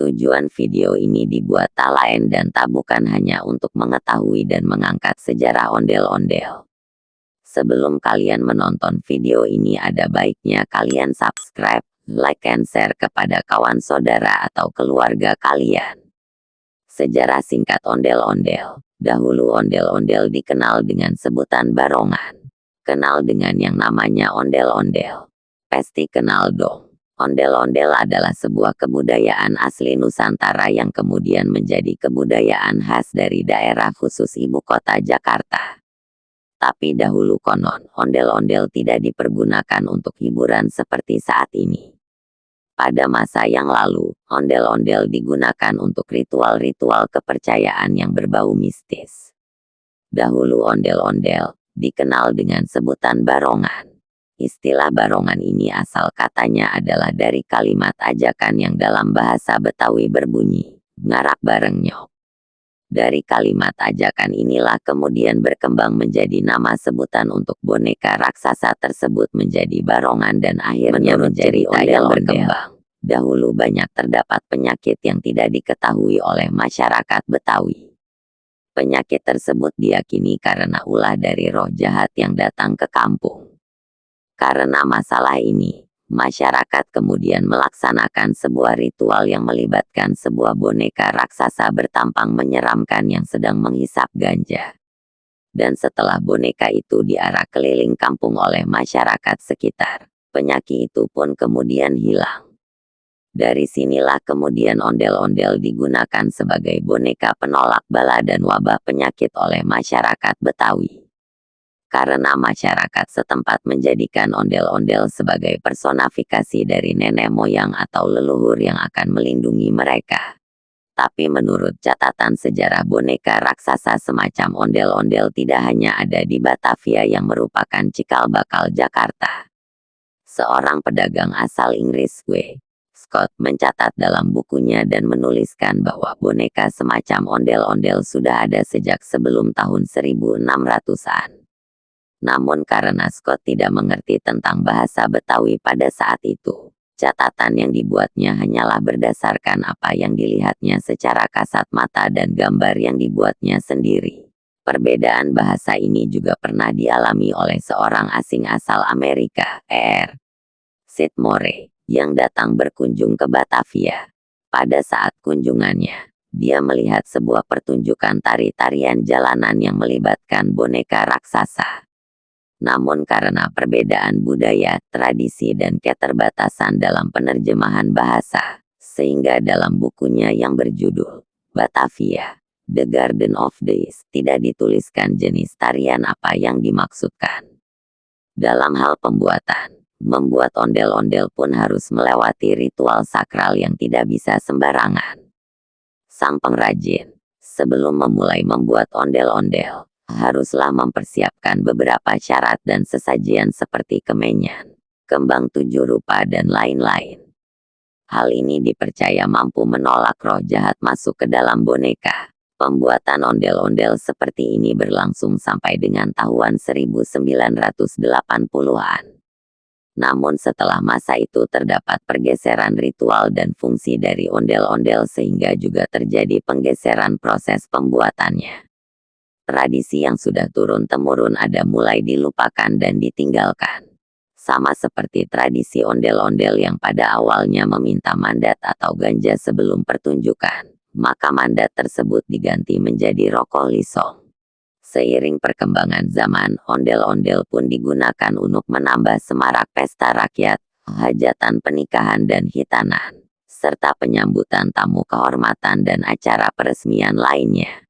Tujuan video ini dibuat tak lain dan tak bukan hanya untuk mengetahui dan mengangkat sejarah ondel-ondel. Sebelum kalian menonton video ini ada baiknya kalian subscribe, like and share kepada kawan saudara atau keluarga kalian. Sejarah singkat ondel-ondel. Dahulu ondel-ondel dikenal dengan sebutan barongan. Kenal dengan yang namanya ondel-ondel. Pasti kenal dong. Ondel-ondel adalah sebuah kebudayaan asli Nusantara yang kemudian menjadi kebudayaan khas dari daerah khusus ibu kota Jakarta. Tapi dahulu konon, ondel-ondel tidak dipergunakan untuk hiburan seperti saat ini. Pada masa yang lalu, ondel-ondel digunakan untuk ritual-ritual kepercayaan yang berbau mistis. Dahulu ondel-ondel dikenal dengan sebutan barongan. Istilah barongan ini asal katanya adalah dari kalimat ajakan yang dalam bahasa Betawi berbunyi, ngarak bareng nyok. Dari kalimat ajakan inilah kemudian berkembang menjadi nama sebutan untuk boneka raksasa tersebut menjadi barongan dan akhirnya menjadi ondel berkembang. Dahulu banyak terdapat penyakit yang tidak diketahui oleh masyarakat Betawi. Penyakit tersebut diyakini karena ulah dari roh jahat yang datang ke kampung. Karena masalah ini, masyarakat kemudian melaksanakan sebuah ritual yang melibatkan sebuah boneka raksasa bertampang menyeramkan yang sedang menghisap ganja. Dan setelah boneka itu diarak keliling kampung oleh masyarakat sekitar, penyakit itu pun kemudian hilang. Dari sinilah kemudian ondel-ondel digunakan sebagai boneka penolak bala dan wabah penyakit oleh masyarakat Betawi. Karena masyarakat setempat menjadikan ondel-ondel sebagai personifikasi dari nenek moyang atau leluhur yang akan melindungi mereka. Tapi menurut catatan sejarah boneka raksasa semacam ondel-ondel tidak hanya ada di Batavia yang merupakan cikal bakal Jakarta. Seorang pedagang asal Inggris W. Scott mencatat dalam bukunya dan menuliskan bahwa boneka semacam ondel-ondel sudah ada sejak sebelum tahun 1600-an. Namun karena Scott tidak mengerti tentang bahasa Betawi pada saat itu, catatan yang dibuatnya hanyalah berdasarkan apa yang dilihatnya secara kasat mata dan gambar yang dibuatnya sendiri. Perbedaan bahasa ini juga pernah dialami oleh seorang asing asal Amerika, R. Sid More, yang datang berkunjung ke Batavia. Pada saat kunjungannya, dia melihat sebuah pertunjukan tari-tarian jalanan yang melibatkan boneka raksasa. Namun karena perbedaan budaya, tradisi dan keterbatasan dalam penerjemahan bahasa, sehingga dalam bukunya yang berjudul Batavia, The Garden of Days, tidak dituliskan jenis tarian apa yang dimaksudkan. Dalam hal pembuatan, membuat ondel-ondel pun harus melewati ritual sakral yang tidak bisa sembarangan. Sang pengrajin, sebelum memulai membuat ondel-ondel, haruslah mempersiapkan beberapa syarat dan sesajian seperti kemenyan, kembang 7 rupa dan lain-lain. Hal ini dipercaya mampu menolak roh jahat masuk ke dalam boneka. Pembuatan ondel-ondel seperti ini berlangsung sampai dengan tahun 1980-an. Namun setelah masa itu terdapat pergeseran ritual dan fungsi dari ondel-ondel sehingga juga terjadi penggeseran proses pembuatannya. Tradisi yang sudah turun-temurun ada mulai dilupakan dan ditinggalkan. Sama seperti tradisi ondel-ondel yang pada awalnya meminta mandat atau ganja sebelum pertunjukan, maka mandat tersebut diganti menjadi rokok lisong. Seiring perkembangan zaman, ondel-ondel pun digunakan untuk menambah semarak pesta rakyat, hajatan pernikahan dan hitanan, serta penyambutan tamu kehormatan dan acara peresmian lainnya.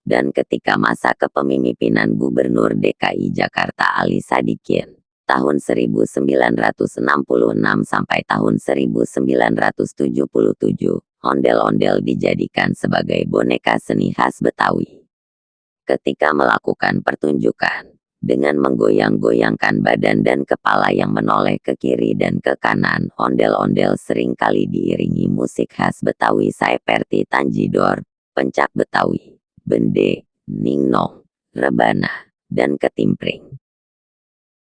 Dan ketika masa kepemimpinan Gubernur DKI Jakarta Ali Sadikin, tahun 1966 sampai tahun 1977, ondel-ondel dijadikan sebagai boneka seni khas Betawi. Ketika melakukan pertunjukan, dengan menggoyang-goyangkan badan dan kepala yang menoleh ke kiri dan ke kanan, ondel-ondel seringkali diiringi musik khas Betawi seperti tanjidor, pencak Betawi, bende, ningnong, rebana, dan ketimpring.